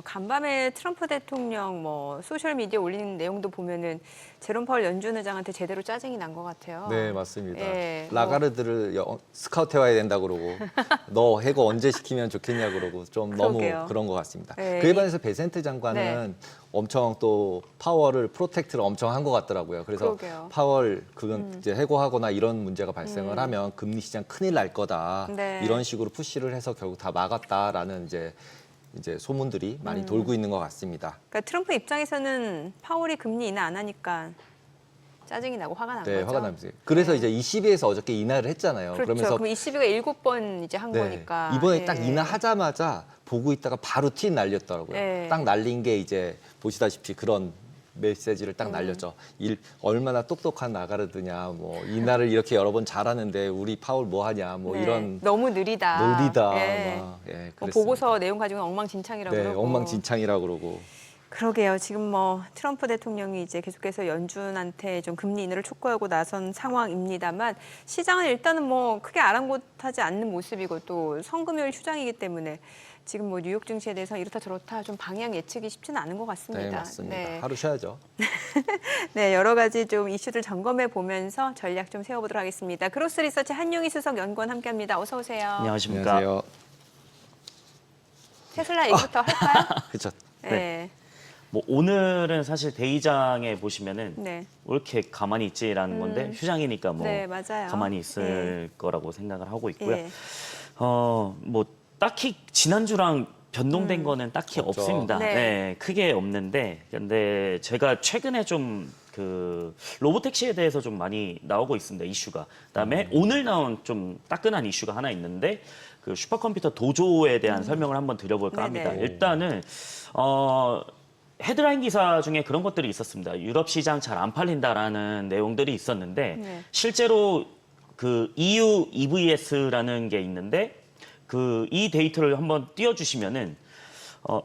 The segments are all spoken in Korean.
간밤에 트럼프 대통령 소셜 미디어 올리는 내용도 보면은 제롬 파월 연준 의장한테 제대로 짜증이 난 것 같아요. 네, 맞습니다. 예, 라가르드를 스카우트 해와야 된다 그러고 너 해고 언제 시키면 좋겠냐 그러고 좀 그러게요. 너무 그런 것 같습니다. 예, 그에 반해서 베센트 장관은 엄청 또 파월을 프로텍트를 엄청 한 것 같더라고요. 그래서 그러게요. 파월 그건 이제 해고하거나 이런 문제가 발생을 하면 금리 시장 큰일 날 거다. 네. 이런 식으로 푸시를 해서 결국 다 막았다라는 이제 소문들이 많이 돌고 있는 것 같습니다. 그러니까 트럼프 입장에서는 파월이 금리 인하 안 하니까 짜증이 나고 화가 난 네, 거죠. 화가 납니다. 그래서 네. 이제 ECB에서 어저께 인하를 했잖아요. 그렇죠. 그러면서 그럼 ECB가 7번 이제 한 거니까. 이번에 예. 딱 인하하자마자 보고 있다가 바로 티 날렸더라고요. 예. 딱 날린 게 이제 보시다시피 그런 메시지를 딱 날렸죠. 얼마나 똑똑한 나가르드냐, 뭐 인하를 이렇게 여러 번 잘하는데 우리 파울 뭐 하냐, 뭐 네. 이런 너무 느리다. 느리다, 예. 막 예, 뭐 그랬습니다. 보고서 내용 가지고는 엉망진창이라고 네, 그러고. 엉망진창이라고 그러고. 그러게요. 지금 트럼프 대통령이 이제 계속해서 연준한테 좀 금리 인하를 촉구하고 나선 상황입니다만 시장은 일단은 크게 아랑곳하지 않는 모습이고 또 성금요일 휴장이기 때문에 지금 뉴욕 증시에 대해서 이렇다 저렇다 좀 방향 예측이 쉽지는 않은 것 같습니다. 네, 맞습니다. 네. 하루 쉬어야죠. 네, 여러 가지 좀 이슈들 점검해 보면서 전략 좀 세워보도록 하겠습니다. 크로스 리서치 한용희 수석 연구원 함께합니다. 어서 오세요. 안녕하십니까. 안녕하세요. 테슬라 얘기부터 할까요? 그렇죠. 네. 뭐 오늘은 사실 대의장에 보시면은 네. 왜 이렇게 가만히 있지라는 건데 휴장이니까 뭐 네, 맞아요. 가만히 있을 거라고 생각을 하고 있고요. 예. 뭐 딱히 지난주랑 변동된 거는 딱히 없죠. 없습니다. 네. 네, 크게 없는데 근데 제가 최근에 좀 그 로보택시에 대해서 좀 많이 나오고 있습니다. 이슈가. 그다음에 오늘 나온 좀 따끈한 이슈가 하나 있는데 그 슈퍼컴퓨터 도조에 대한 설명을 한번 드려볼까 네네. 합니다. 일단은 헤드라인 기사 중에 그런 것들이 있었습니다. 유럽 시장 잘 안 팔린다라는 내용들이 있었는데 네. 실제로 그 EU EVS라는 게 있는데 그 이 데이터를 한번 띄워주시면은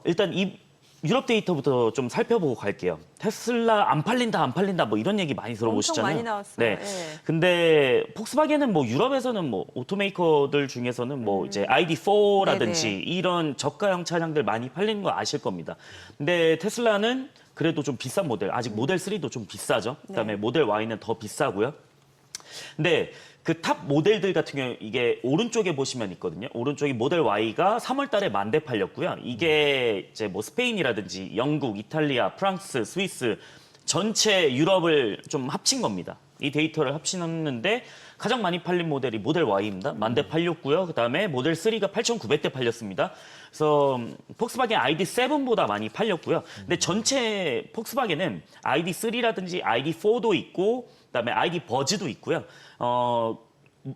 일단 이 유럽 데이터부터 좀 살펴보고 갈게요. 테슬라 안 팔린다 뭐 이런 얘기 많이 들어보시잖아요. 많이 나왔어요. 네. 예. 근데 폭스바겐은 유럽에서는 오토메이커들 중에서는 이제 ID4라든지 네네. 이런 저가형 차량들 많이 팔리는 거 아실 겁니다. 근데 테슬라는 그래도 좀 비싼 모델, 아직 모델 3도 좀 비싸죠. 그다음에 네. 모델 Y는 더 비싸고요. 근데 그 탑 모델들 같은 경우 이게 오른쪽에 보시면 있거든요. 오른쪽이 모델 Y가 3월 달에 10,000대 팔렸고요. 이게 이제 스페인이라든지 영국, 이탈리아, 프랑스, 스위스 전체 유럽을 좀 합친 겁니다. 이 데이터를 합치는데 가장 많이 팔린 모델이 모델 Y입니다. 10,000대 팔렸고요. 그다음에 모델 3가 8,900대 팔렸습니다. 그래서 폭스바겐 ID7보다 많이 팔렸고요. 근데 전체 폭스바겐은 ID3라든지 ID4도 있고 그다음에 ID 버즈도 있고요.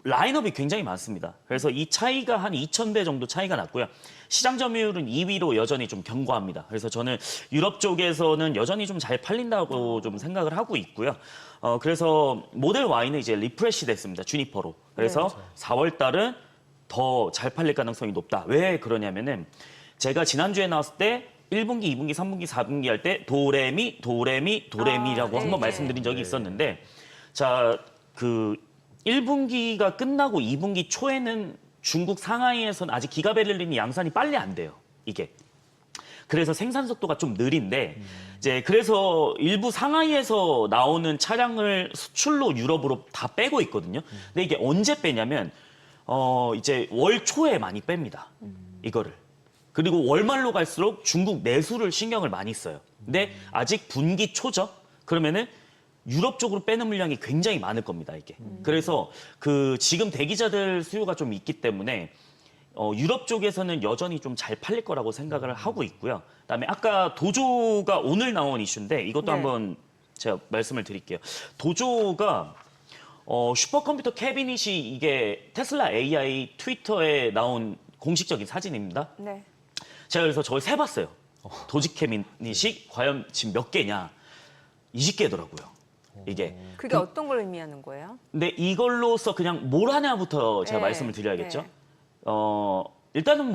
라인업이 굉장히 많습니다. 그래서 이 차이가 한 2,000대 정도 차이가 났고요. 시장 점유율은 2위로 여전히 좀 견고합니다. 그래서 저는 유럽 쪽에서는 여전히 좀 잘 팔린다고 좀 생각을 하고 있고요. 그래서 모델 Y는 이제 리프레시 됐습니다. 주니퍼로. 그래서 4월 달은 더 잘 팔릴 가능성이 높다. 왜 그러냐면은 제가 지난주에 나왔을 때 1분기, 2분기, 3분기, 4분기 할 때 도레미라고 네, 한번 네. 말씀드린 적이 있었는데 자, 그 1분기가 끝나고 2분기 초에는 중국 상하이에서는 아직 기가베를린이 양산이 빨리 안 돼요. 이게. 그래서 생산 속도가 좀 느린데 이제 그래서 일부 상하이에서 나오는 차량을 수출로 유럽으로 다 빼고 있거든요. 근데 이게 언제 빼냐면 이제 월 초에 많이 뺍니다. 이거를. 그리고 월말로 갈수록 중국 내수를 신경을 많이 써요. 근데 아직 분기 초죠. 그러면은 유럽 쪽으로 빼는 물량이 굉장히 많을 겁니다, 이게. 그래서 그 지금 대기자들 수요가 좀 있기 때문에 유럽 쪽에서는 여전히 좀 잘 팔릴 거라고 생각을 하고 있고요. 그다음에 아까 도조가 오늘 나온 이슈인데 이것도 네. 한번 제가 말씀을 드릴게요. 도조가 슈퍼컴퓨터 캐비닛이 이게 테슬라 AI 트위터에 나온 공식적인 사진입니다. 네. 제가 그래서 저걸 세봤어요. 도지 캐비닛이 과연 지금 몇 개냐? 20개더라고요. 이게. 그게 어떤 걸 의미하는 거예요? 근데 이걸로써 그냥 뭘 하냐부터 제가 네, 말씀을 드려야겠죠. 네. 일단은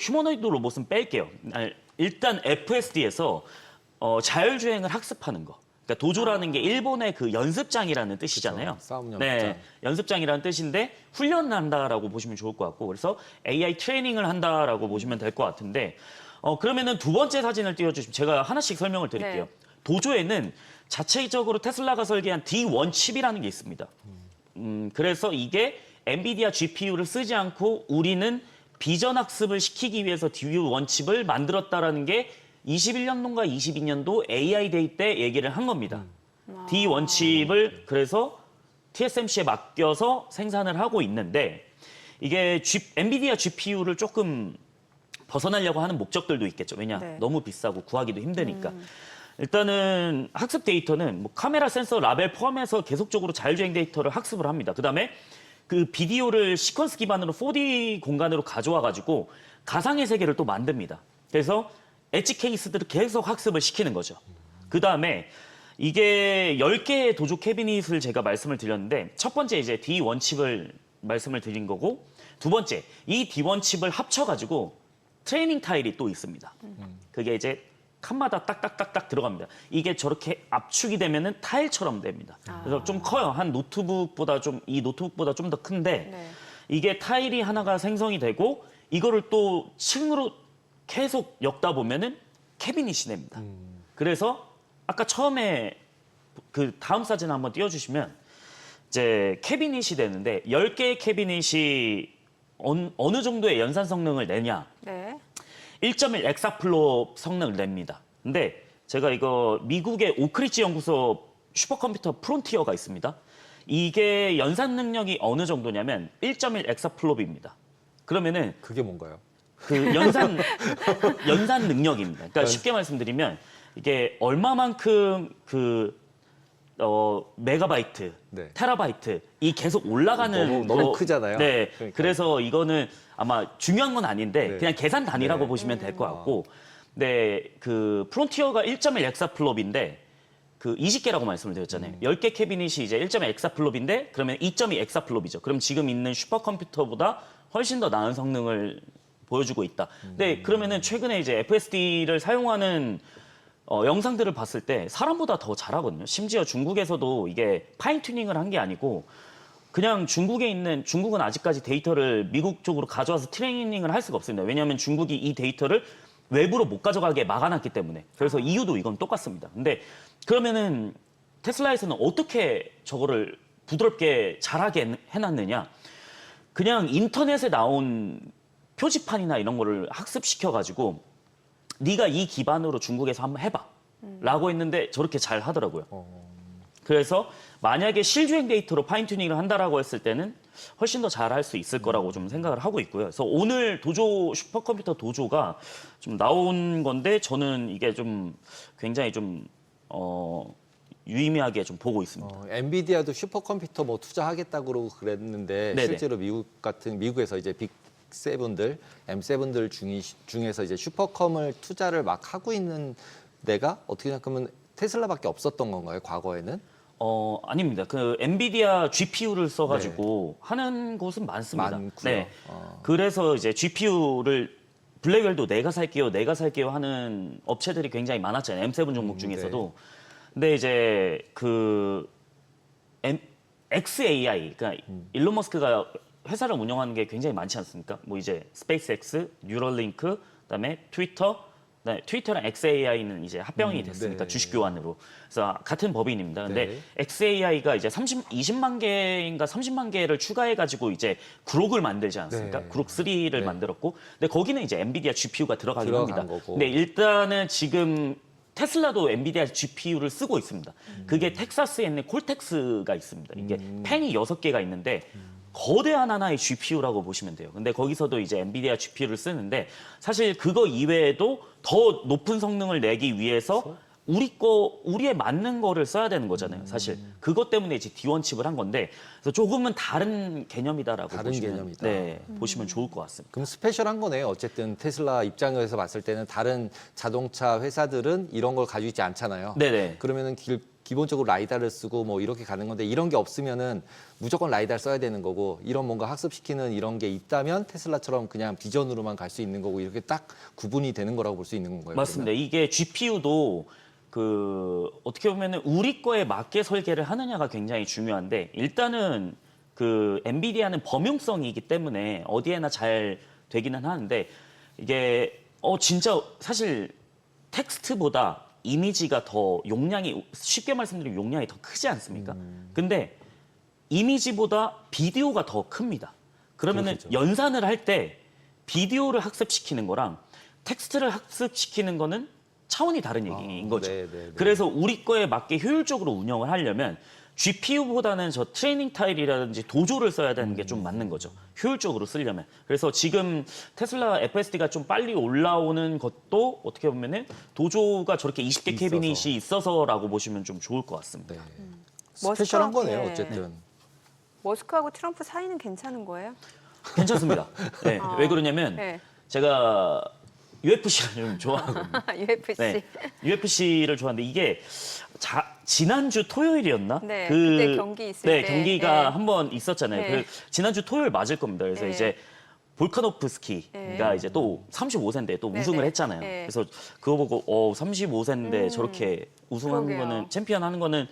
휴머노이드 로봇은 뺄게요. 일단 FSD에서 자율주행을 학습하는 거. 그러니까 도조라는 게 일본의 그 연습장이라는 뜻이잖아요. 그렇죠. 싸움 연습장. 네, 연습장이라는 뜻인데 훈련을 한다라고 보시면 좋을 것 같고 그래서 AI 트레이닝을 한다라고 보시면 될 것 같은데 그러면은 두 번째 사진을 띄워주시면 제가 하나씩 설명을 드릴게요. 네. 도조에는 자체적으로 테슬라가 설계한 D1 칩이라는 게 있습니다. 그래서 이게 엔비디아 GPU를 쓰지 않고 우리는 비전 학습을 시키기 위해서 D1 칩을 만들었다라는 게 21년도인가 22년도 AI 데이 때 얘기를 한 겁니다. D1 칩을 그래서 TSMC에 맡겨서 생산을 하고 있는데 이게 엔비디아 GPU를 조금 벗어나려고 하는 목적들도 있겠죠. 왜냐? 네. 너무 비싸고 구하기도 힘드니까. 일단은 학습 데이터는 뭐 카메라, 센서, 라벨 포함해서 계속적으로 자율주행 데이터를 학습을 합니다. 그다음에 그 비디오를 시퀀스 기반으로 4D 공간으로 가져와 가지고 가상의 세계를 또 만듭니다. 그래서 엣지 케이스들을 계속 학습을 시키는 거죠. 그다음에 이게 10개의 도조 캐비닛을 제가 말씀을 드렸는데 첫 번째 이제 D1 칩을 말씀을 드린 거고 두 번째 이 D1 칩을 합쳐 가지고 트레이닝 타일이 또 있습니다. 그게 이제 칸마다 딱딱딱딱 들어갑니다. 이게 저렇게 압축이 되면은 타일처럼 됩니다. 그래서 좀 커요. 한 노트북보다 이 노트북보다 좀 더 큰데 네. 이게 타일이 하나가 생성이 되고 이거를 또 층으로 계속 엮다 보면은 캐비닛이 됩니다. 그래서 아까 처음에 그 다음 사진 한번 띄워주시면 이제 캐비닛이 되는데 10개의 캐비닛이 어느 정도의 연산 성능을 내냐? 네. 1.1 엑사플롭 성능을 냅니다. 근데 제가 이거 미국의 오크리지 연구소 슈퍼컴퓨터 프론티어가 있습니다. 이게 연산 능력이 어느 정도냐면 1.1 엑사플롭입니다. 그러면은 그게 뭔가요? 그 연산 능력입니다. 그러니까 쉽게 말씀드리면 이게 얼마만큼 메가바이트, 네. 테라바이트 이 계속 올라가는 너무 크잖아요. 네, 그러니까. 그래서 이거는 아마 중요한 건 아닌데 네. 그냥 계산 단위라고 네. 보시면 될 것 같고, 네, 그 프론티어가 1.1 엑사플롭인데 그 20개라고 말씀을 드렸잖아요. 10개 캐비닛이 이제 1.1 엑사플롭인데 그러면 2.2 엑사플롭이죠. 그럼 지금 있는 슈퍼컴퓨터보다 훨씬 더 나은 성능을 보여주고 있다. 근데 그러면은 최근에 이제 FSD를 사용하는 영상들을 봤을 때 사람보다 더 잘하거든요. 심지어 중국에서도 이게 파인 튜닝을 한 게 아니고 그냥 중국은 아직까지 데이터를 미국 쪽으로 가져와서 트레이닝을 할 수가 없습니다. 왜냐하면 중국이 이 데이터를 외부로 못 가져가게 막아놨기 때문에. 그래서 이유도 이건 똑같습니다. 근데 그러면은 테슬라에서는 어떻게 저거를 부드럽게 잘하게 해놨느냐? 그냥 인터넷에 나온 표지판이나 이런 거를 학습시켜가지고 네가 이 기반으로 중국에서 한번 해봐 라고 했는데 저렇게 잘 하더라고요. 그래서 만약에 실주행 데이터로 파인 튜닝을 한다라고 했을 때는 훨씬 더 잘 할 수 있을 거라고 좀 생각을 하고 있고요. 그래서 오늘 슈퍼컴퓨터 도조가 좀 나온 건데 저는 이게 좀 굉장히 좀 유의미하게 좀 보고 있습니다. 엔비디아도 슈퍼컴퓨터 뭐 투자하겠다고 그랬는데 네네. 실제로 미국에서 이제 빅7들, M7들 중에서 이제 슈퍼컴을 투자를 막 하고 있는 데가 어떻게 생각하면 테슬라밖에 없었던 건가요, 과거에는? 아닙니다. 그 엔비디아 GPU를 써가지고 하는 곳은 많습니다. 많고요. 네. 그래서 이제 GPU를 블랙웰도 내가 살게요 하는 업체들이 굉장히 많았잖아요. M7 종목 중에서도. 근데 이제 그 XAI, 그러니까 일론 머스크가 회사를 운영하는 게 굉장히 많지 않습니까? 뭐 이제 스페이스X, 뉴럴링크, 그다음에 트위터랑 XAI는 이제 합병이 됐으니까 네. 주식 교환으로. 그래서 같은 법인입니다. 근데 네. XAI가 이제 20만 개인가 30만 개를 추가해 가지고 이제 그록을 만들지 않습니까? 네. 그록 3를 만들었고. 근데 거기는 이제 엔비디아 GPU가 들어가긴 들어간 합니다. 거고. 근데 일단은 지금 테슬라도 엔비디아 GPU를 쓰고 있습니다. 그게 텍사스에 있는 콜텍스가 있습니다. 이게 펜이 6개가 있는데 거대한 하나의 GPU라고 보시면 돼요. 근데 거기서도 이제 엔비디아 GPU를 쓰는데 사실 그거 이외에도 더 높은 성능을 내기 위해서 우리에 맞는 거를 써야 되는 거잖아요. 사실 그것 때문에 이제 D1 칩을 한 건데 그래서 조금은 다른 개념이다라고 다른 보시면 개념이다. 네, 보시면 좋을 것 같습니다. 그럼 스페셜한 거네요. 어쨌든 테슬라 입장에서 봤을 때는 다른 자동차 회사들은 이런 걸 가지고 있지 않잖아요. 네네. 그러면은 기본적으로 라이다를 쓰고 뭐 이렇게 가는 건데 이런 게 없으면은 무조건 라이다를 써야 되는 거고 이런 뭔가 학습시키는 이런 게 있다면 테슬라처럼 그냥 비전으로만 갈 수 있는 거고 이렇게 딱 구분이 되는 거라고 볼 수 있는 건가요? 맞습니다. 이게 GPU도 그 어떻게 보면은 우리 거에 맞게 설계를 하느냐가 굉장히 중요한데 일단은 그 엔비디아는 범용성이기 때문에 어디에나 잘 되기는 하는데 이게 진짜 사실 텍스트보다 이미지가 더 용량이 쉽게 말씀드리면 용량이 더 크지 않습니까? 근데 이미지보다 비디오가 더 큽니다. 그러면은 그렇겠죠. 연산을 할 때 비디오를 학습시키는 거랑 텍스트를 학습시키는 거는 차원이 다른 얘기인 거죠. 네, 네, 네. 그래서 우리 거에 맞게 효율적으로 운영을 하려면 GPU보다는 저 트레이닝 타일이라든지 도조를 써야 되는 게 좀 맞는 거죠. 효율적으로 쓰려면. 그래서 지금 테슬라 FSD가 좀 빨리 올라오는 것도 어떻게 보면은 도조가 저렇게 20개 캐비닛이 있어서라고 보시면 좀 좋을 것 같습니다. 네. 스페셜한 거네요, 예. 어쨌든. 머스크하고 트럼프 사이는 괜찮은 거예요? 괜찮습니다. 네. 왜 그러냐면 네. 제가 UFC를 좀 좋아하거든요. UFC. 네. UFC를 좋아하는데 이게 지난주 토요일이었나? 네, 그때 경기 있을 네, 때. 경기가 네. 한 번 있었잖아요. 네. 지난주 토요일 맞을 겁니다. 그래서 네. 이제 볼카노프스키가 이제 또 35세인데 또 네, 우승을 네. 했잖아요. 네. 그래서 그거 보고 35세인데 저렇게 우승하는 그러게요. 거는 챔피언 하는 거는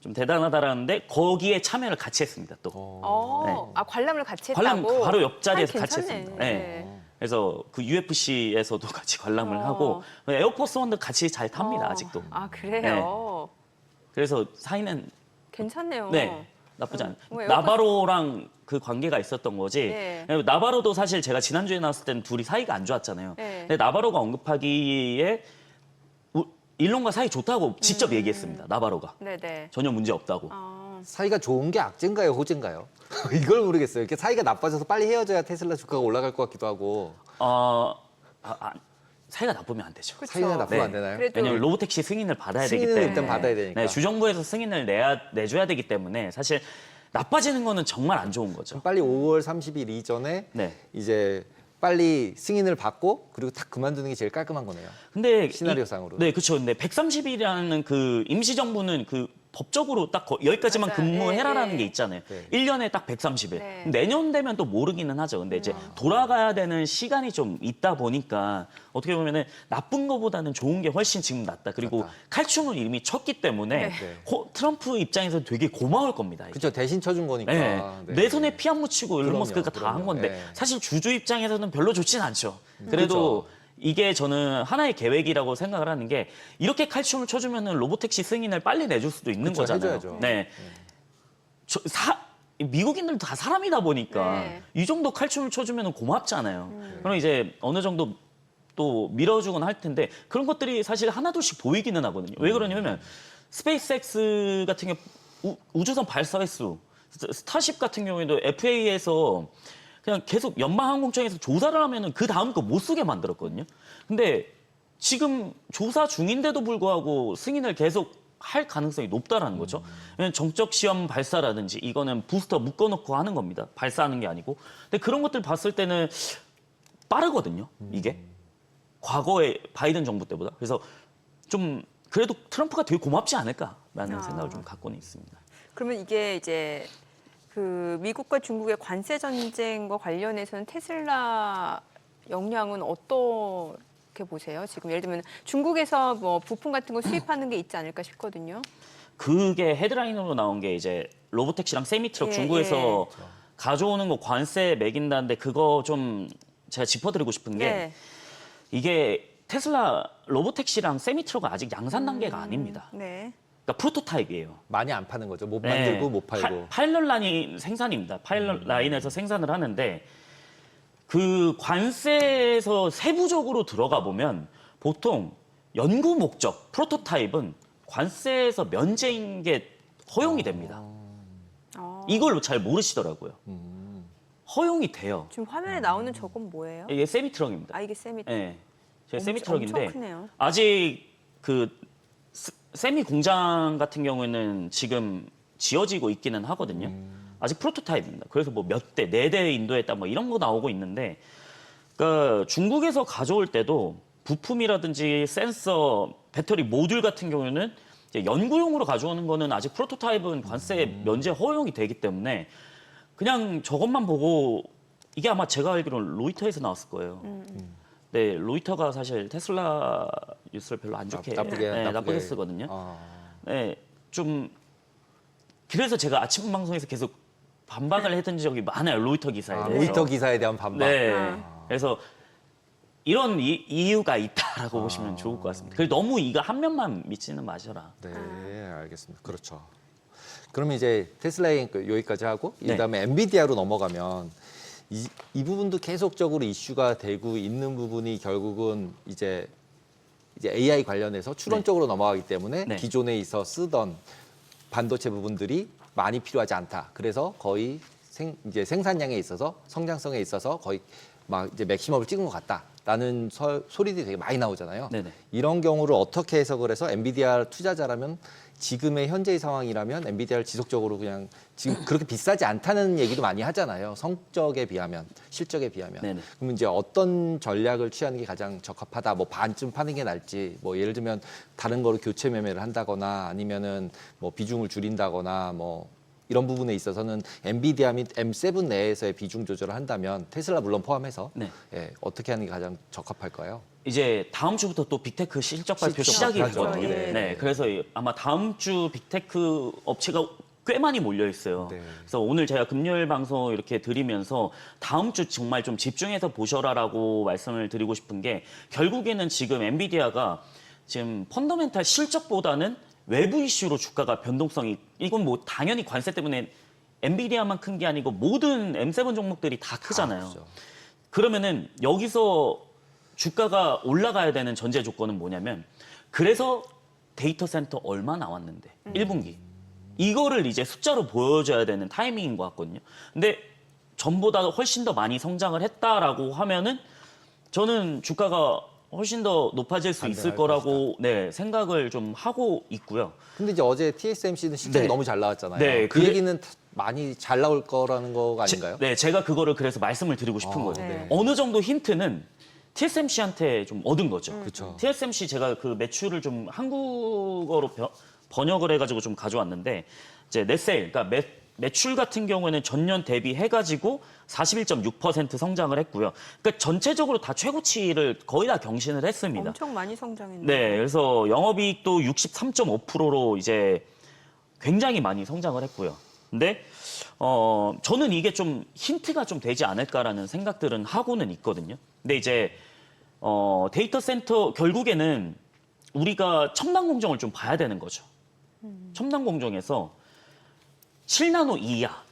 좀 대단하다라는데 거기에 참여를 같이 했습니다. 또. 아, 관람을 같이 관람 했다고? 바로 옆자리에서 아니, 같이 괜찮네. 했습니다. 네. 그래서 그 UFC에서도 같이 관람을 하고 에어포스 원도 같이 잘 탑니다. 아직도. 아, 그래요? 그래서 사이는 괜찮네요. 네 나쁘지 않아요. 뭐 에어포스- 나바로랑 그 관계가 있었던 거지. 네. 나바로도 사실 제가 지난주에 나왔을 때는 둘이 사이가 안 좋았잖아요. 네. 근데 나바로가 언급하기에 일론과 사이 좋다고 직접 얘기했습니다. 나바로가 네네. 전혀 문제 없다고. 사이가 좋은 게 악재인가요, 호재인가요? 이걸 모르겠어요. 이렇게 사이가 나빠져서 빨리 헤어져야 테슬라 주가가 올라갈 것 같기도 하고. 사이가 나쁘면 안 되죠. 그쵸. 사이가 나쁘면 네. 안 되나요? 그래도 왜냐면 로보택시 승인을 받아야 되기 승인을 때문에 일단 받아야 되니까. 네, 주정부에서 승인을 내줘야 되기 때문에 사실 나빠지는 거는 정말 안 좋은 거죠. 빨리 5월 30일 이전에 네. 이제 빨리 승인을 받고 그리고 딱 그만두는 게 제일 깔끔한 거네요. 근데 시나리오상으로. 네, 그렇죠. 근데 130일이라는 그 임시정부는 그 법적으로 딱 여기까지만 맞아요. 근무해라라는 네, 게 네. 있잖아요. 네. 1년에 딱 130일. 네. 내년 되면 또 모르기는 하죠. 근데 이제 돌아가야 되는 시간이 좀 있다 보니까 어떻게 보면은 나쁜 거보다는 좋은 게 훨씬 지금 낫다. 그리고 낫다. 칼춤을 이미 쳤기 때문에 네. 트럼프 입장에서 되게 고마울 겁니다. 이게. 그렇죠. 대신 쳐준 거니까. 네. 네. 내 손에 피 안 묻히고 일론 그럼요, 머스크가 다 한 그럼요. 건데 네. 사실 주주 입장에서는 별로 좋진 않죠. 그래도 그렇죠. 이게 저는 하나의 계획이라고 생각을 하는 게 이렇게 칼춤을 쳐주면은 로보택시 승인을 빨리 내줄 수도 있는 그렇죠, 거잖아요. 해줘야죠. 네. 미국인들도 다 사람이다 보니까 네. 이 정도 칼춤을 쳐주면 고맙잖아요. 그럼 이제 어느 정도 또 밀어주곤 할 텐데 그런 것들이 사실 하나둘씩 보이기는 하거든요. 왜 그러냐면 스페이스X 같은 경우 우주선 발사 횟수, 스타쉽 같은 경우에도 FAA에서 그냥 계속 연방항공청에서 조사를 하면은 그 다음 거 못 쓰게 만들었거든요. 근데 지금 조사 중인데도 불구하고 승인을 계속 할 가능성이 높다라는 거죠. 왜냐면 정적 시험 발사라든지 이거는 부스터 묶어놓고 하는 겁니다. 발사하는 게 아니고. 근데 그런 것들 봤을 때는 빠르거든요. 이게 과거의 바이든 정부 때보다. 그래서 좀 그래도 트럼프가 되게 고맙지 않을까라는 생각을 좀 갖고는 있습니다. 그러면 이게 이제 그 미국과 중국의 관세 전쟁과 관련해서는 테슬라 역량은 어떻게 보세요? 지금 예를 들면 중국에서 뭐 부품 같은 거 수입하는 게 있지 않을까 싶거든요. 그게 헤드라인으로 나온 게 이제 로보택시랑 세미트럭 예, 중국에서 가져오는 거 관세 매긴다는데 그거 좀 제가 짚어드리고 싶은 게 네. 이게 테슬라 로보택시랑 세미트럭은 아직 양산 단계가 아닙니다. 네. 그러니까 프로토타입이에요. 많이 안 파는 거죠. 못 네. 만들고 못 팔고. 파일럿 라인 생산입니다. 파일럿 라인에서 생산을 하는데 그 관세에서 세부적으로 들어가 보면 보통 연구 목적 프로토타입은 관세에서 면제인 게 허용이 됩니다. 이걸 잘 모르시더라고요. 허용이 돼요. 지금 화면에 나오는 저건 뭐예요? 이게 세미트럭입니다. 아, 이게 세미. 네, 제 엄청 세미트럭인데 크네요. 아직 그 세미 공장 같은 경우에는 지금 지어지고 있기는 하거든요. 아직 프로토타입입니다. 그래서 뭐 몇 대, 4대 인도했다 뭐 이런 거 나오고 있는데 그러니까 중국에서 가져올 때도 부품이라든지 센서, 배터리 모듈 같은 경우에는 이제 연구용으로 가져오는 거는 아직 프로토타입은 관세 면제 허용이 되기 때문에 그냥 저것만 보고 이게 아마 제가 알기로는 로이터에서 나왔을 거예요. 네, 로이터가 사실 테슬라 뉴스를 별로 안 좋게 나쁘게 쓰거든요. 네, 좀 그래서 제가 아침 방송에서 계속 반박을 했던 적이 많아요. 로이터 기사에 대해서. 로이터 기사에 대한 반박. 네. 그래서 이런 이유가 있다라고 보시면 좋을 것 같습니다. 그리고 너무 이거 한 면만 미치는 마셔라. 네, 알겠습니다. 그렇죠. 그러면 이제 테슬라에 여기까지 하고 네. 그다음에 엔비디아로 넘어가면 이 부분도 계속적으로 이슈가 되고 있는 부분이 결국은 이제 AI 관련해서 추론 쪽으로 넘어가기 때문에 네. 기존에 있어 쓰던 반도체 부분들이 많이 필요하지 않다. 그래서 거의 이제 생산량에 있어서 성장성에 있어서 거의 막 이제 맥시멈을 찍은 것 같다라는 소리들이 되게 많이 나오잖아요. 네네. 이런 경우를 어떻게 해석을 해서 엔비디아 투자자라면 지금의 현재의 상황이라면 엔비디아를 지속적으로 그냥 지금 그렇게 비싸지 않다는 얘기도 많이 하잖아요. 성적에 비하면, 실적에 비하면. 네네. 그럼 이제 어떤 전략을 취하는 게 가장 적합하다. 뭐 반쯤 파는 게 나을지, 뭐 예를 들면 다른 거로 교체 매매를 한다거나 아니면은 뭐 비중을 줄인다거나 뭐 이런 부분에 있어서는 엔비디아 및 M7 내에서의 비중 조절을 한다면 테슬라 물론 포함해서 네. 예, 어떻게 하는 게 가장 적합할까요? 이제 다음 주부터 또 빅테크 실적 발표 시작이 발표하죠. 되거든요. 예. 네, 그래서 아마 다음 주 빅테크 업체가 꽤 많이 몰려 있어요. 네. 그래서 오늘 제가 금요일 방송 이렇게 드리면서 다음 주 정말 좀 집중해서 보셔라라고 말씀을 드리고 싶은 게 결국에는 지금 엔비디아가 지금 펀더멘탈 실적보다는 외부 이슈로 주가가 변동성이 이건 뭐 당연히 관세 때문에 엔비디아만 큰 게 아니고 모든 M7 종목들이 다 크잖아요. 그렇죠. 그러면은 여기서 주가가 올라가야 되는 전제 조건은 뭐냐면 그래서 데이터 센터 얼마 나왔는데 1분기 이거를 이제 숫자로 보여줘야 되는 타이밍인 것 같거든요. 근데 전보다 훨씬 더 많이 성장을 했다라고 하면은 저는 주가가 훨씬 더 높아질 수 있을 반등할 거라고 네, 생각을 좀 하고 있고요. 근데 이제 어제 TSMC는 실적이 네. 너무 잘 나왔잖아요. 네, 그 얘기는 많이 잘 나올 거라는 거가 아닌가요? 네, 제가 그거를 그래서 말씀을 드리고 싶은 거죠. 네. 어느 정도 힌트는 TSMC한테 좀 얻은 거죠. 그렇죠. TSMC 제가 그 매출을 좀 한국어로 번역을 해가지고 좀 가져왔는데 이제 넷세일, 그러니까 매출 같은 경우에는 전년 대비 해가지고 41.6% 성장을 했고요. 그러니까 전체적으로 다 최고치를 거의 다 경신을 했습니다. 엄청 많이 성장했네요. 네, 그래서 영업이익도 63.5%로 이제 굉장히 많이 성장을 했고요. 근데 저는 이게 좀 힌트가 좀 되지 않을까라는 생각들은 하고는 있거든요. 근데 이제 데이터 센터 결국에는 우리가 첨단 공정을 좀 봐야 되는 거죠. 첨단 공정에서 7나노 이하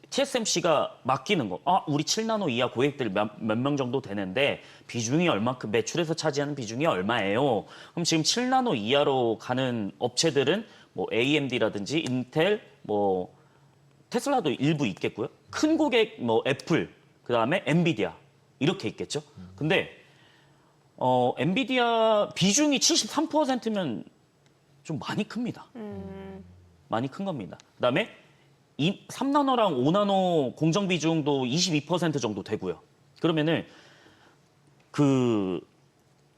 TSMC가 맡기는 거. 우리 7나노 이하 고객들 몇 명 정도 되는데 비중이 얼마큼 매출에서 차지하는 비중이 얼마예요? 그럼 지금 7나노 이하로 가는 업체들은 뭐 AMD라든지 인텔, 뭐 테슬라도 일부 있겠고요. 큰 고객 뭐 애플, 그다음에 엔비디아 이렇게 있겠죠. 근데 엔비디아 비중이 73%면 좀 많이 큽니다. 많이 큰 겁니다. 그다음에 3나노랑 5나노 공정 비중도 22% 정도 되고요. 그러면은 그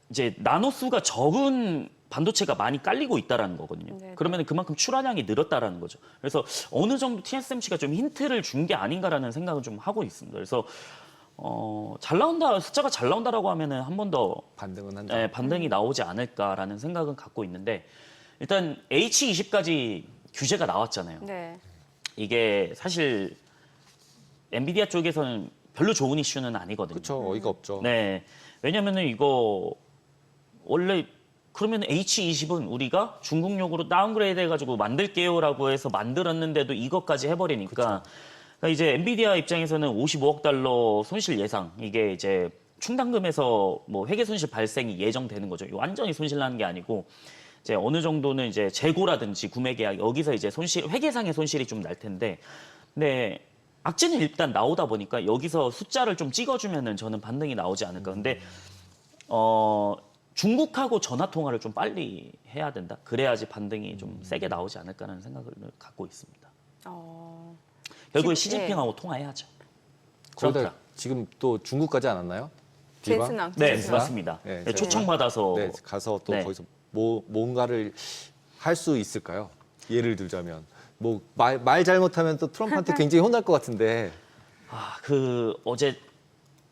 이제 나노 수가 적은 반도체가 많이 깔리고 있다라는 거거든요. 네네. 그러면 그만큼 출하량이 늘었다라는 거죠. 그래서 어느 정도 TSMC가 좀 힌트를 준 게 아닌가라는 생각을 좀 하고 있습니다. 그래서 잘 나온다, 숫자가 잘 나온다라고 하면은 한 번 더 반등은 한다. 반등이 나오지 않을까라는 생각은 갖고 있는데 일단 H20까지 규제가 나왔잖아요. 네. 이게 사실 엔비디아 쪽에서는 별로 좋은 이슈는 아니거든요. 그렇죠. 어이가 없죠. 네, 왜냐면은 이거 원래 그러면 H20은 우리가 중국용으로 다운그레이드 해가지고 만들게요라고 해서 만들었는데도 이것까지 해버리니까 그러니까 이제 엔비디아 입장에서는 55억 달러 손실 예상 이게 이제 충당금에서 뭐 회계 손실 발생이 예정되는 거죠. 완전히 손실 나는 게 아니고 이제 어느 정도는 이제 재고라든지 구매 계약 여기서 이제 회계상의 손실이 좀 날 텐데, 근데 악재는 일단 나오다 보니까 여기서 숫자를 좀 찍어주면은 저는 반등이 나오지 않을까. 근데 중국하고 전화 통화를 좀 빨리 해야 된다. 그래야지 반등이 좀 세게 나오지 않을까라는 생각을 갖고 있습니다. 결국에 시진핑하고 통화해야죠. 거기다 트럼프랑. 지금 또 중국 가지 않았나요? 제스남. 네, 제스나? 맞습니다. 네, 네, 초청받아서 네, 가서 또 네. 거기서 뭔가를 할 수 있을까요? 예를 들자면 뭐 말 잘못하면 또 트럼프한테 굉장히 혼날 것 같은데. 어제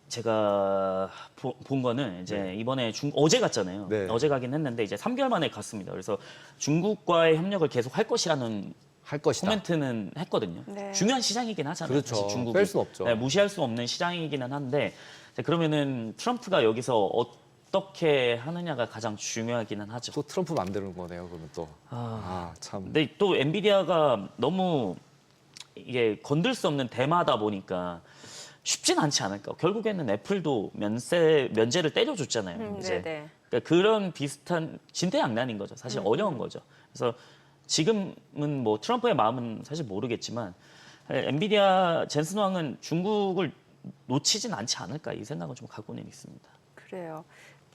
제가 본 거는 이제 이번에 어제 갔잖아요. 네. 어제 가긴 했는데 이제 3개월 만에 갔습니다. 그래서 중국과의 협력을 계속 할 것이라는 할 것이다. 코멘트는 했거든요. 네. 중요한 시장이긴 하잖아요. 그렇죠. 사실 중국이. 뺄 수는 없죠. 네, 무시할 수 없는 시장이기는 한데 자, 그러면은 트럼프가 여기서 어떻게 하느냐가 가장 중요하기는 하죠. 또 트럼프 맘대로인 거네요. 그러면 또. 참. 근데 또 엔비디아가 너무 이게 건들 수 없는 대마다 보니까 쉽진 않지 않을까. 결국에는 애플도 면제를 때려줬잖아요. 이제 네네. 그러니까 그런 비슷한 진퇴양난인 거죠. 사실 어려운 거죠. 그래서 지금은 뭐 트럼프의 마음은 사실 모르겠지만 엔비디아 젠슨 왕은 중국을 놓치진 않지 않을까 이 생각은 좀 갖고는 있습니다. 그래요.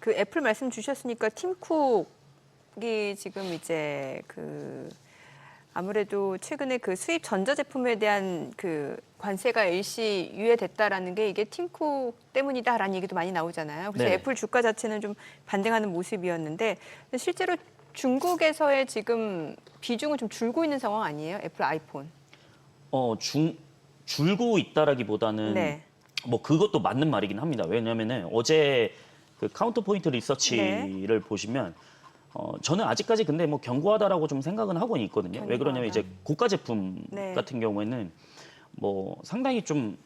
그 애플 말씀 주셨으니까 팀 쿡이 지금 이제 그 아무래도 최근에 그 수입 전자제품에 대한 그 관세가 일시 유예됐다라는 게 이게 팀쿡 때문이다라는 얘기도 많이 나오잖아요. 그래서 네. 애플 주가 자체는 좀 반등하는 모습이었는데 실제로 중국에서의 지금 비중은 좀 줄고 있는 상황 아니에요? 애플 아이폰. 줄고 있다라기보다는 네. 뭐 그것도 맞는 말이긴 합니다. 왜냐하면은 어제 그 카운터 포인트 리서치를 보시면 저는 아직까지 근데 뭐 견고하다라고 좀 생각은 하고 있거든요. 왜 그러냐면 이제 고가 제품 네. 같은 경우에는 뭐 상당히 좀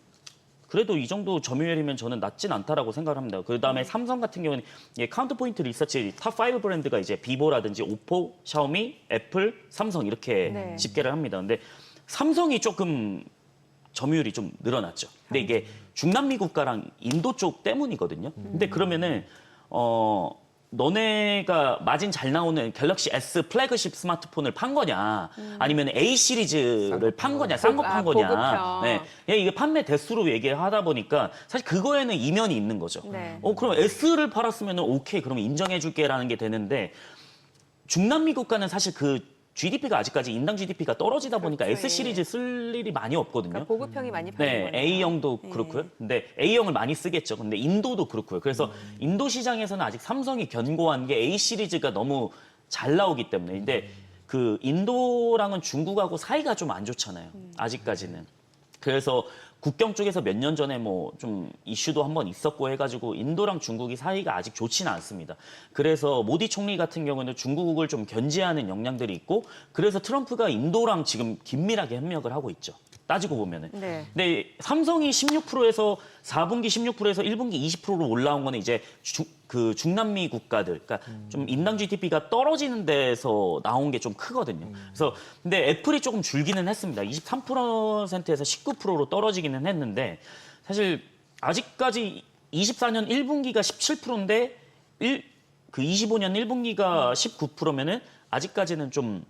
그래도 이 정도 점유율이면 저는 낮진 않다라고 생각을 합니다. 그다음에 삼성 같은 경우는 카운터 포인트 리서치 탑 5 브랜드가 이제 비보라든지 오포, 샤오미, 애플, 삼성 이렇게 네. 집계를 합니다. 근데 삼성이 조금 점유율이 좀 늘어났죠. 근데 이게 중남미 국가랑 인도 쪽 때문이거든요. 근데 그러면은 너네가 마진 잘 나오는 갤럭시 S 플래그십 스마트폰을 판 거냐, 아니면 A 시리즈를 판 거냐, 싼 거 판 거냐. 보급형. 네, 이게 판매 대수로 얘기하다 보니까 사실 그거에는 이면이 있는 거죠. 네. 그럼 S를 팔았으면 오케이, 그러면 인정해줄게라는 게 되는데 중남미 국가는 사실 그 GDP가 아직까지 인당 GDP가 떨어지다 보니까 그렇죠, S 시리즈 쓸 일이 많이 없거든요. 그러니까 보급형이 많이 파는 네, 거네요. A형도 예. 그렇고요. 근데 A형을 많이 쓰겠죠. 근데 인도도 그렇고요. 그래서 인도 시장에서는 아직 삼성이 견고한 게 A 시리즈가 너무 잘 나오기 때문에. 근데 그 인도랑은 중국하고 사이가 좀 안 좋잖아요. 아직까지는. 그래서 국경 쪽에서 몇 년 전에 뭐 좀 이슈도 한번 있었고 해가지고 인도랑 중국이 사이가 아직 좋지는 않습니다. 그래서 모디 총리 같은 경우는 중국을 좀 견제하는 역량들이 있고 그래서 트럼프가 인도랑 지금 긴밀하게 협력을 하고 있죠. 따지고 보면은. 네. 근데 삼성이 16%에서 4분기 16%에서 1분기 20%로 올라온 거는 이제 그 중남미 국가들, 그러니까 좀 인당 GDP가 떨어지는 데서 나온 게 좀 크거든요. 그래서 근데 애플이 조금 줄기는 했습니다. 23%에서 19%로 떨어지기는 했는데 사실 아직까지 24년 1분기가 17%인데 그 25년 1분기가 19%면은 아직까지는 좀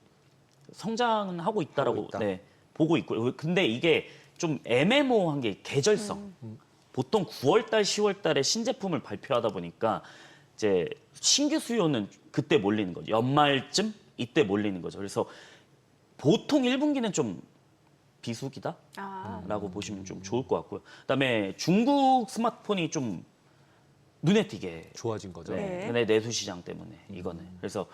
성장은 하고 있다라고 하고 있다. 네, 보고 있고요. 근데 이게 좀 애매모호한 게 계절성. 보통 9월 달, 10월 달에 신제품을 발표하다 보니까 이제 신규 수요는 그때 몰리는 거죠. 연말쯤 이때 몰리는 거죠. 그래서 보통 1분기는 좀 비수기다? 라고 보시면 좀 좋을 것 같고요. 그다음에 중국 스마트폰이 좀 눈에 띄게 좋아진 거죠. 네. 네, 내수 시장 때문에 이거는. 그래서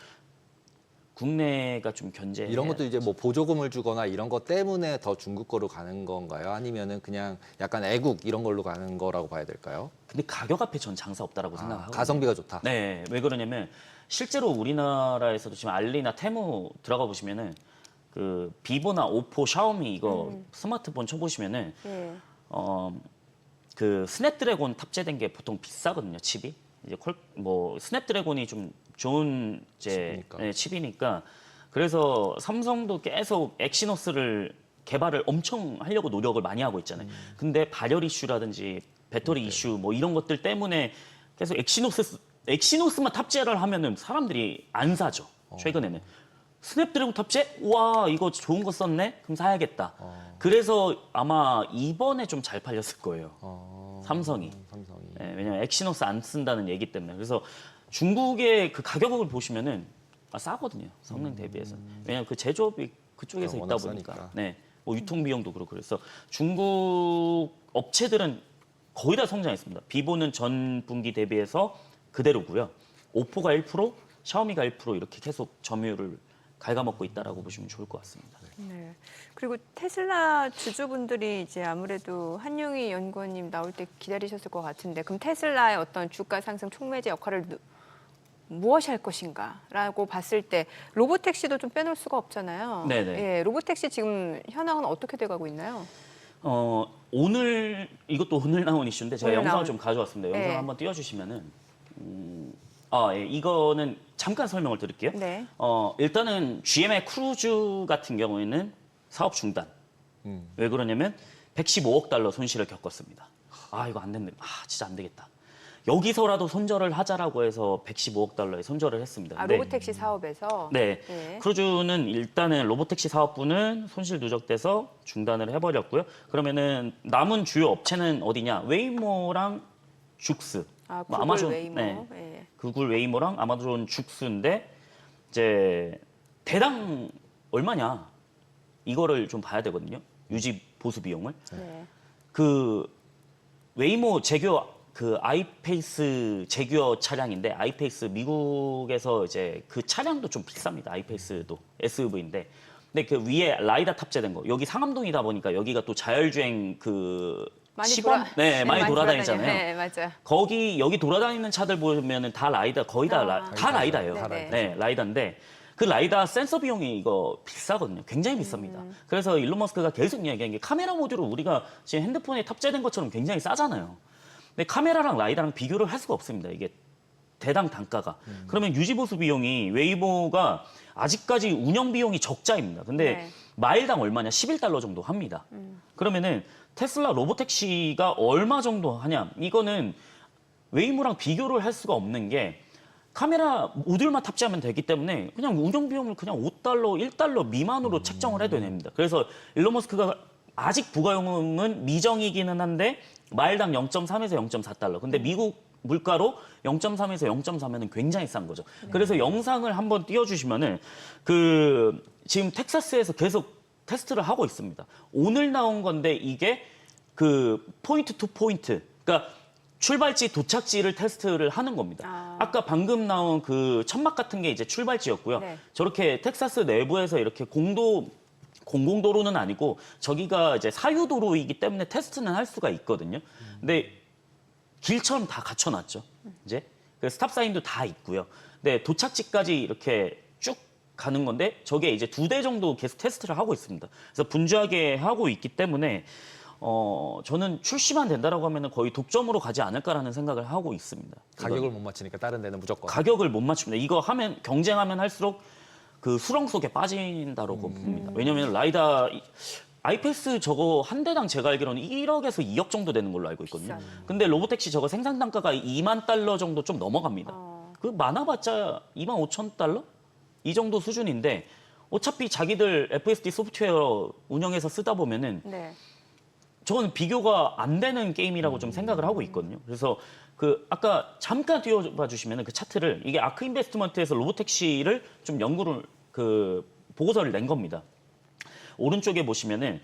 국내가 좀 견제. 이런 것도 이제 뭐 보조금을 주거나 이런 것 때문에 더 중국 거로 가는 건가요? 아니면은 그냥 약간 애국 이런 걸로 가는 거라고 봐야 될까요? 근데 가격 앞에 전 장사 없다라고 생각하고. 가성비가 좋다. 네, 왜 그러냐면 실제로 우리나라에서도 지금 알리나 테무 들어가 보시면은 그 비보나 오포, 샤오미 이거 스마트폰 쳐보시면은 예. 그 스냅드래곤 탑재된 게 보통 비싸거든요, 칩이. 이제 뭐 스냅드래곤이 좀 좋은 이제 칩이니까. 네, 칩이니까 그래서 삼성도 계속 엑시노스를 개발을 엄청 하려고 노력을 많이 하고 있잖아요. 근데 발열 이슈라든지 배터리 이슈 뭐 이런 것들 때문에 계속 엑시노스만 탑재를 하면은 사람들이 안 사죠. 최근에는. 스냅드래곤 탑재? 와 이거 좋은 거 썼네? 그럼 사야겠다. 그래서 아마 이번에 좀 잘 팔렸을 거예요. 삼성이. 삼성이. 네, 왜냐면 엑시노스 안 쓴다는 얘기 때문에. 그래서 중국의 그 가격을 보시면은 싸거든요. 성능 대비해서. 왜냐면 그 제조업이 그쪽에서 그러니까 있다 워낙 보니까. 싸니까. 네. 뭐 유통 비용도 그렇고 그래서 중국 업체들은 거의 다 성장했습니다. 비보는 전 분기 대비해서 그대로고요. 오포가 1%, 샤오미가 1% 이렇게 계속 점유율을 갉아먹고 있다라고 보시면 좋을 것 같습니다. 네. 그리고 테슬라 주주분들이 이제 아무래도 한용희 연구원님 나올 때 기다리셨을 것 같은데 그럼 테슬라의 어떤 주가 상승 촉매제 역할을 무엇이 할 것인가라고 봤을 때 로보택시도 좀 빼놓을 수가 없잖아요. 네네. 예, 로보택시 지금 현황은 어떻게 돼가고 있나요? 오늘 이것도 오늘 나온 이슈인데 제가 오늘 영상을 나온- 좀 가져왔습니다. 영상 네. 한번 띄워주시면은 예, 이거는 잠깐 설명을 드릴게요. 네. 일단은 GM의 크루즈 같은 경우에는 사업 중단. 왜 그러냐면 115억 달러 손실을 겪었습니다. 아 이거 안 된다. 진짜 안 되겠다. 여기서라도 손절을 하자라고 해서 115억 달러에 손절을 했습니다. 아, 근데 로보택시 사업에서. 네. 네. 크루즈는 일단은 로보택시 사업부는 손실 누적돼서 중단을 해버렸고요. 그러면은 남은 주요 업체는 어디냐? 웨이모랑 죽스. 아, 뭐 구글 웨이모. 네. 예. 구글 웨이모랑 아마존 죽스인데 이제 대당 얼마냐? 이거를 좀 봐야 되거든요. 유지 보수 비용을. 네. 그 웨이모 제규어 그 아이페이스 제규어 차량인데 아이페이스 미국에서 이제 그 차량도 좀 비쌉니다. 아이페이스도 SUV인데. 근데 그 위에 라이다 탑재된 거. 여기 상암동이다 보니까 여기가 또 자율주행 그 많이 시범 네, 많이 돌아다니잖아요. 네, 맞아요. 여기 돌아다니는 차들 보면은 다 라이다 거의 다 다 라이다예요. 다 라이다. 네, 라이다인데 그 라이다 센서 비용이 이거 비싸거든요. 굉장히 비쌉니다. 그래서 일론 머스크가 계속 이야기한 게 카메라 모듈을 우리가 지금 핸드폰에 탑재된 것처럼 굉장히 싸잖아요. 근데 카메라랑 라이다랑 비교를 할 수가 없습니다. 이게 대당 단가가. 그러면 유지보수 비용이 웨이모가 아직까지 운영 비용이 적자입니다. 근데 네. 마일당 얼마냐? 11달러 정도 합니다. 그러면은 테슬라 로보택시가 얼마 정도 하냐? 이거는 웨이모랑 비교를 할 수가 없는 게 카메라 모듈만 탑재하면 되기 때문에 그냥 운영 비용을 그냥 5달러, 1달러 미만으로 책정을 해도 됩니다. 그래서 일론 머스크가 아직 부가요금은 미정이기는 한데 마일당 0.3에서 0.4달러. 근데 미국 물가로 0.3에서 0.4면은 굉장히 싼 거죠. 그래서 영상을 한번 띄워주시면은 그 지금 텍사스에서 계속 테스트를 하고 있습니다. 오늘 나온 건데 이게 그 포인트 투 포인트, 그러니까 출발지 도착지를 테스트를 하는 겁니다. 아까 방금 나온 그 천막 같은 게 이제 출발지였고요. 네. 저렇게 텍사스 내부에서 이렇게 공공도로는 아니고 저기가 이제 사유도로이기 때문에 테스트는 할 수가 있거든요. 근데 길처럼 다 갖춰놨죠. 이제 그 스탑 사인도 다 있고요. 근데 도착지까지 이렇게 쭉 가는 건데 저게 이제 2대 정도 계속 테스트를 하고 있습니다. 그래서 분주하게 하고 있기 때문에 저는 출시만 된다라고 하면 거의 독점으로 가지 않을까라는 생각을 하고 있습니다. 가격을 못 맞추니까 다른 데는 무조건. 가격을 못 맞춥니다. 이거 하면 경쟁하면 할수록 그 수렁 속에 빠진다고 봅니다. 왜냐하면 라이다 아이패스 저거 한 대당 제가 알기로는 1억에서 2억 정도 되는 걸로 알고 있거든요. 비싸네. 근데 로보택시 저거 생산 단가가 2만 달러 정도 좀 넘어갑니다. 그 많아봤자 2만 5천 달러? 이 정도 수준인데 어차피 자기들 FSD 소프트웨어 운영해서 쓰다 보면은 네. 저건 비교가 안 되는 게임이라고 좀 생각을 하고 있거든요. 그래서 그 아까 잠깐 띄워봐 주시면은 그 차트를 이게 아크 인베스트먼트에서 로보택시를 좀 연구를 그 보고서를 낸 겁니다. 오른쪽에 보시면은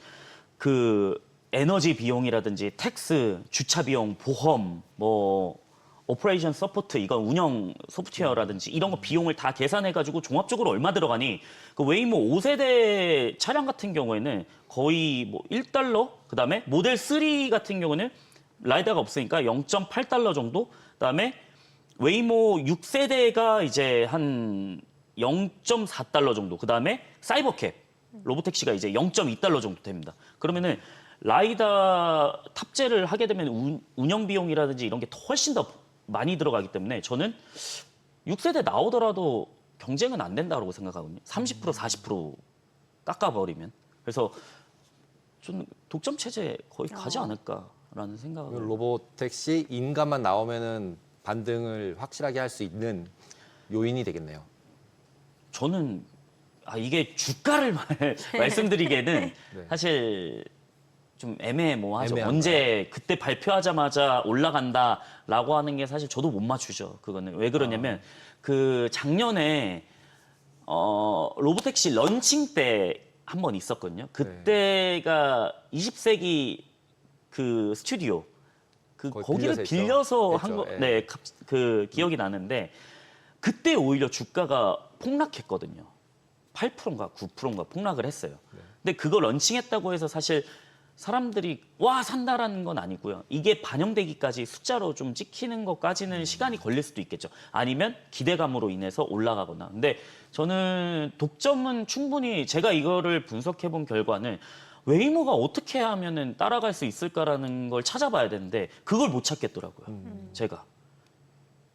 그 에너지 비용이라든지 텍스, 주차 비용, 보험, 뭐 오퍼레이션 서포트 이건 운영 소프트웨어라든지 이런 거 비용을 다 계산해 가지고 종합적으로 얼마 들어가니 그 웨이모 5세대 차량 같은 경우에는 거의 뭐 1달러 그다음에 모델 3 같은 경우는 라이다가 없으니까 0.8달러 정도 그다음에 웨이모 6세대가 이제 한 0.4달러 정도 그다음에 사이버캡 로보택시가 이제 0.2달러 정도 됩니다. 그러면은 라이다 탑재를 하게 되면 운영 비용이라든지 이런 게 훨씬 더 많이 들어가기 때문에 저는 6세대 나오더라도 경쟁은 안 된다고 생각하거든요. 30% 40% 깎아버리면. 그래서 저는 독점 체제 거의 가지 않을까라는 생각을. 로보택시 인간만 나오면은 반등을 확실하게 할 수 있는 요인이 되겠네요. 저는 이게 주가를 말씀드리기에는 네. 사실 좀 애매모호하죠. 애매한가요? 언제 그때 발표하자마자 올라간다라고 하는 게 사실 저도 못 맞추죠. 그거는 왜 그러냐면 그 작년에 로보택시 런칭 때 한 번 있었거든요. 그때가 20세기 그 스튜디오 거기를 빌려서 한 거, 했죠. 예. 네, 그 기억이 나는데 그때 오히려 주가가 폭락했거든요. 8%인가 9%인가 폭락을 했어요. 근데 그거 런칭했다고 해서 사실 사람들이 와 산다라는 건 아니고요. 이게 반영되기까지 숫자로 좀 찍히는 것까지는 시간이 걸릴 수도 있겠죠. 아니면 기대감으로 인해서 올라가거나. 근데 저는 독점은 충분히 제가 이거를 분석해 본 결과는 웨이모가 어떻게 하면은 따라갈 수 있을까라는 걸 찾아봐야 되는데 그걸 못 찾겠더라고요. 제가.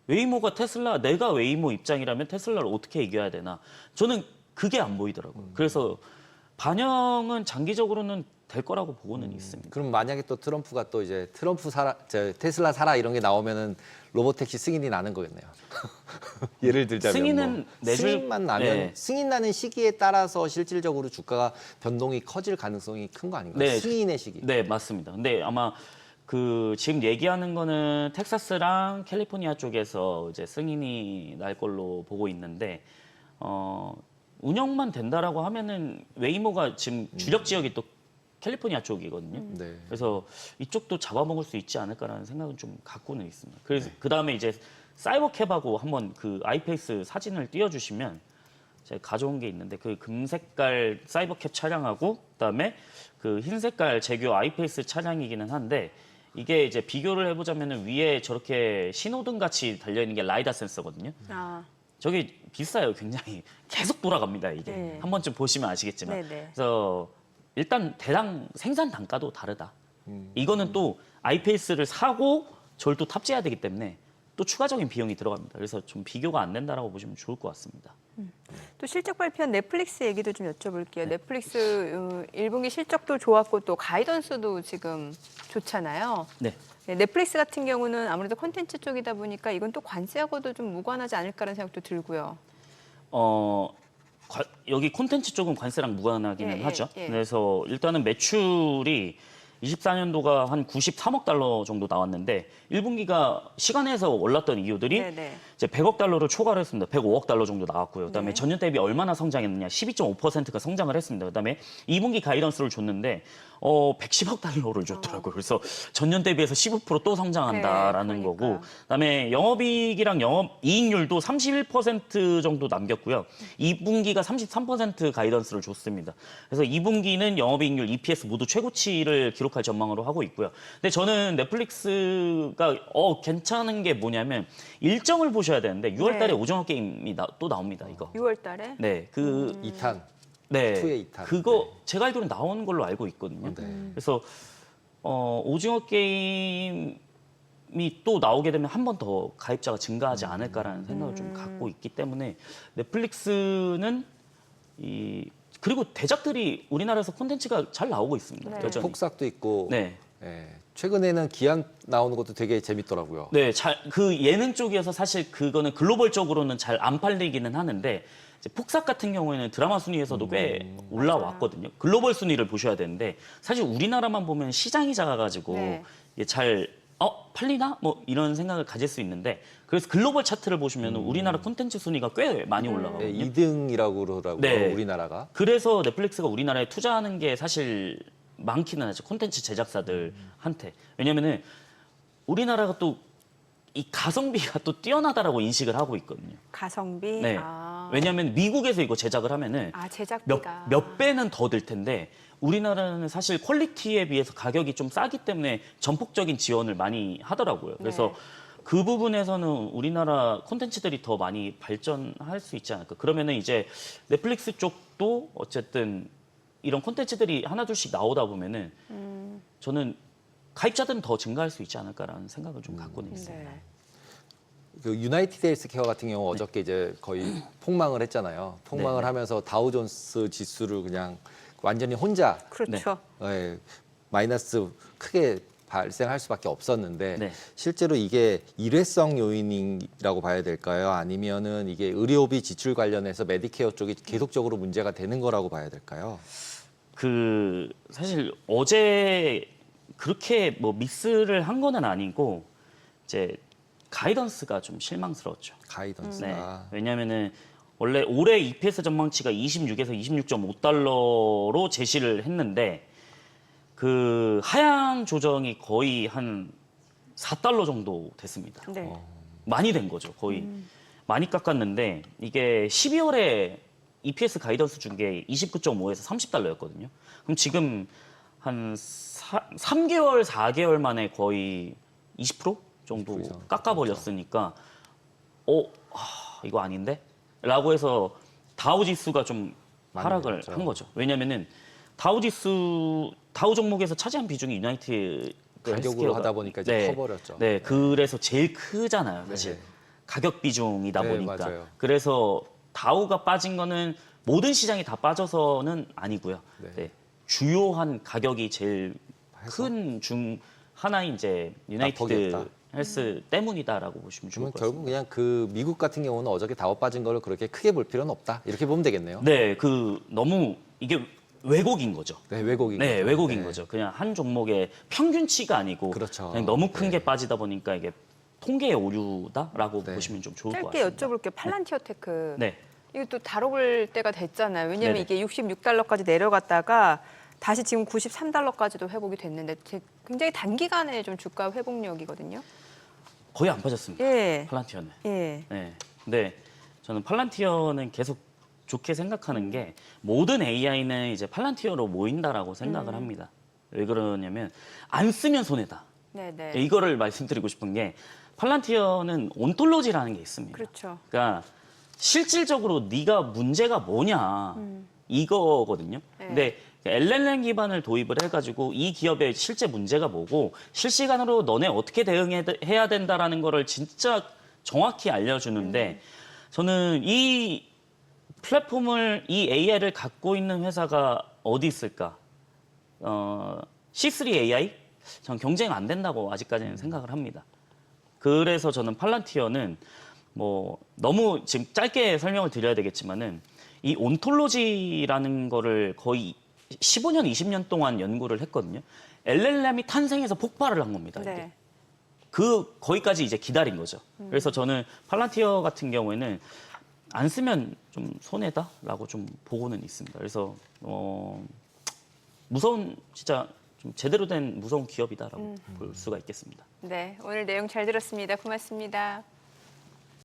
웨이모가 테슬라, 내가 웨이모 입장이라면 테슬라를 어떻게 이겨야 되나. 저는 그게 안 보이더라고요. 그래서 반영은 장기적으로는 될 거라고 보고는 있습니다. 그럼 만약에 또 트럼프가 또 이제 트럼프 사라, 테슬라 사라 이런 게 나오면은 로보택시 승인이 나는 거겠네요. 예를 들자면 승인은 뭐 내줄- 승인만 나면 네. 승인 나는 시기에 따라서 실질적으로 주가가 변동이 커질 가능성이 큰 거 아닌가요? 네. 승인의 시기. 네, 맞습니다. 근데 아마 그 지금 얘기하는 거는 텍사스랑 캘리포니아 쪽에서 이제 승인이 날 걸로 보고 있는데 운영만 된다라고 하면은 웨이모가 지금 주력 지역이 또 캘리포니아 쪽이거든요. 네. 그래서 이쪽도 잡아먹을 수 있지 않을까라는 생각은 좀 갖고는 있습니다. 그래서 그 다음에 이제 사이버캡하고 한번 그 아이페이스 사진을 띄워주시면 제가 가져온 게 있는데 그 금색깔 사이버캡 차량하고 그다음에 그 흰색깔 제규어 아이페이스 차량이기는 한데 이게 이제 비교를 해보자면은 위에 저렇게 신호등 같이 달려 있는 게 라이다 센서거든요. 아, 저게 비싸요, 굉장히. 계속 돌아갑니다, 이게. 네. 한 번쯤 보시면 아시겠지만. 네네. 그래서 일단 대량 생산 단가도 다르다. 이거는 또 아이페이스를 사고 저를 또 탑재해야 되기 때문에 또 추가적인 비용이 들어갑니다. 그래서 좀 비교가 안 된다라고 보시면 좋을 것 같습니다. 또 실적 발표한 넷플릭스 얘기도 좀 여쭤볼게요. 넷플릭스 1분기 실적도 좋았고 또 가이던스도 지금 좋잖아요. 네. 네, 넷플릭스 같은 경우는 아무래도 콘텐츠 쪽이다 보니까 이건 또 관세하고도 좀 무관하지 않을까라는 생각도 들고요. 여기 콘텐츠 쪽은 관세랑 무관하기는 예, 하죠. 예. 그래서 일단은 매출이 24년도가 한 93억 달러 정도 나왔는데 1분기가 시간에서 올랐던 이유들이 네네. 이제 100억 달러를 초과를 했습니다. 105억 달러 정도 나왔고요. 그다음에 네. 전년 대비 얼마나 성장했느냐? 12.5%가 성장을 했습니다. 그다음에 2분기 가이던스를 줬는데 110억 달러를 줬더라고요. 그래서 전년 대비해서 15%또 성장한다라는 네, 거고. 그러니까요. 그다음에 영업이익이랑 영업이익률도 31% 정도 남겼고요. 2분기가 33% 가이던스를 줬습니다. 그래서 2분기는 영업이익률, EPS 모두 최고치를 기록할 전망으로 하고 있고요. 근데 저는 넷플릭스가 괜찮은 게 뭐냐면 일정을 보셔야 되는데 6월 달에 네. 오징어 게임이 또 나옵니다. 이거. 6월 달에? 네, 그 2탄. 네, 투의 2탄. 그거 제가 알기로는 나오는 걸로 알고 있거든요. 네. 그래서 오징어 게임이 또 나오게 되면 한 번 더 가입자가 증가하지 않을까라는 생각을 좀 갖고 있기 때문에 넷플릭스는 그리고 대작들이 우리나라에서 콘텐츠가 잘 나오고 있습니다. 네. 여전히. 폭삭도 있고. 네. 예. 최근에는 기안 나오는 것도 되게 재밌더라고요. 네, 그 예능 쪽이어서 사실 그거는 글로벌적으로는 잘 안 팔리기는 하는데 이제 폭삭 같은 경우에는 드라마 순위에서도 꽤 올라왔거든요. 글로벌 순위를 보셔야 되는데 사실 우리나라만 보면 시장이 작아가지고 네. 이게 잘 팔리나? 뭐 이런 생각을 가질 수 있는데 그래서 글로벌 차트를 보시면 우리나라 콘텐츠 순위가 꽤 많이 예, 올라가거든요. 2등이라고 그러더라고요. 네. 우리나라가. 그래서 넷플릭스가 우리나라에 투자하는 게 사실 많기는 하죠. 콘텐츠 제작사들한테. 왜냐면은 우리나라가 또 이 가성비가 또 뛰어나다라고 인식을 하고 있거든요. 가성비? 네. 왜냐하면 미국에서 이거 제작을 하면은 제작비가. 몇 배는 더 들 텐데 우리나라는 사실 퀄리티에 비해서 가격이 좀 싸기 때문에 전폭적인 지원을 많이 하더라고요. 그래서 네. 그 부분에서는 우리나라 콘텐츠들이 더 많이 발전할 수 있지 않을까. 그러면은 이제 넷플릭스 쪽도 어쨌든 이런 콘텐츠들이 하나둘씩 나오다 보면은 저는 가입자들은 더 증가할 수 있지 않을까라는 생각을 좀 갖고는 있습니다. 네. 그 유나이티드 헬스케어 같은 경우 어저께 이제 거의 폭망을 했잖아요. 폭망을 네. 하면서 다우존스 지수를 그냥 완전히 혼자 그렇죠. 예, 마이너스 크게 발생할 수밖에 없었는데 네. 실제로 이게 일회성 요인이라고 봐야 될까요? 아니면은 이게 의료비 지출 관련해서 메디케어 쪽이 계속적으로 문제가 되는 거라고 봐야 될까요? 그 사실 어제 그렇게 뭐 미스를 한 거는 아니고 이제 가이던스가 좀 실망스러웠죠. 네. 가이던스가 왜냐면은 원래 올해 EPS 전망치가 26에서 26.5달러로 제시를 했는데 그 하향 조정이 거의 한 4달러 정도 됐습니다. 네. 많이 된 거죠. 거의 많이 깎았는데 이게 12월에 EPS 가이던스 준 게 29.5에서 30달러였거든요. 그럼 지금 한 3개월, 4개월 만에 거의 20% 정도 20% 이상. 깎아버렸으니까 이거 아닌데? 라고 해서 다우 지수가 좀 많이 하락을 내렸죠. 한 거죠. 왜냐면은 다우 종목에서 차지한 비중이 유나이티드 가격으로 헬스케어가- 하다 보니까 이제 커버렸죠. 네, 그래서 제일 크잖아요, 사실. 네. 가격 비중이다 네, 보니까. 맞아요. 그래서 다우가 빠진 거는 모든 시장이 다 빠져서는 아니고요. 네. 네, 주요한 가격이 제일 큰 중 하나인 이제 유나이티드 거기였다. 헬스 때문이다라고 보시면 좋을 그러면 것 결국 같습니다. 그냥 그 미국 같은 경우는 어저께 다워 빠진 거를 그렇게 크게 볼 필요는 없다. 이렇게 보면 되겠네요. 네, 너무 이게 왜곡인 거죠. 네, 왜곡인 네, 거죠. 왜곡인 네. 거죠. 그냥 한 종목의 평균치가 아니고 그렇죠. 그냥 너무 큰 네. 게 빠지다 보니까 이게 통계의 오류다라고 네. 보시면 좀 좋을 것 짧게 같습니다. 여쭤볼게요. 팔란티어 테크. 네. 이거 또 다뤄볼 때가 됐잖아요. 왜냐하면 네네. 이게 66달러까지 내려갔다가 다시 지금 93달러까지도 회복이 됐는데 굉장히 단기간에 좀 주가 회복력이거든요. 거의 안 빠졌습니다. 예. 팔란티어는. 예. 네. 근데 저는 팔란티어는 계속 좋게 생각하는 게 모든 AI는 이제 팔란티어로 모인다라고 생각을 합니다. 왜 그러냐면 안 쓰면 손해다. 네네. 이거를 말씀드리고 싶은 게 팔란티어는 온톨로지라는 게 있습니다. 그렇죠. 그러니까 실질적으로 네가 문제가 뭐냐 이거거든요. 네. 근데 LLM 기반을 도입을 해가지고 이 기업의 실제 문제가 뭐고 실시간으로 너네 어떻게 대응해야 된다라는 거를 진짜 정확히 알려주는데 저는 이 플랫폼을 이 AI를 갖고 있는 회사가 어디 있을까? C3 AI? 전 경쟁 안 된다고 아직까지는 생각을 합니다. 그래서 저는 팔란티어는 뭐 너무 지금 짧게 설명을 드려야 되겠지만은 이 온톨로지라는 거를 거의 15년, 20년 동안 연구를 했거든요. LLM이 탄생해서 폭발을 한 겁니다. 이게. 네. 거기까지 이제 기다린 거죠. 그래서 저는 팔란티어 같은 경우에는 안 쓰면 좀 손해다라고 좀 보고는 있습니다. 그래서 무서운 진짜 좀 제대로 된 무서운 기업이다라고 볼 수가 있겠습니다. 네. 오늘 내용 잘 들었습니다. 고맙습니다.